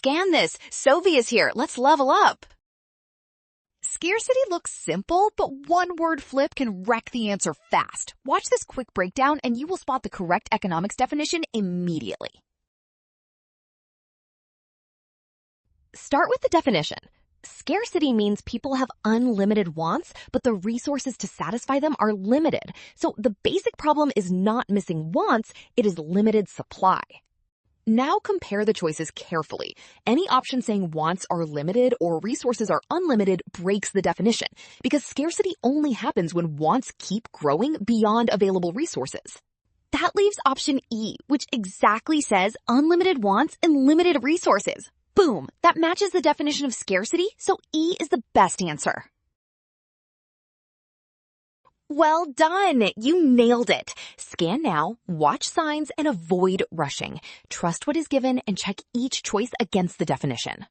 scan this. Sovi is here. Let's level up. Scarcity looks simple, but one word flip can wreck the answer fast. Watch this quick breakdown and you will spot the correct economics definition immediately. Start with the definition. Scarcity means people have unlimited wants, but the resources to satisfy them are limited. So the basic problem is not missing wants, it is limited supply. Now compare the choices carefully. Any option saying wants are limited or resources are unlimited breaks the definition, because scarcity only happens when wants keep growing beyond available resources. That leaves option E, which exactly says unlimited wants and limited resources. Boom! That matches the definition of scarcity, so E is the best answer. Well done! You nailed it! Scan now, watch signs, and avoid rushing. Trust what is given and check each choice against the definition.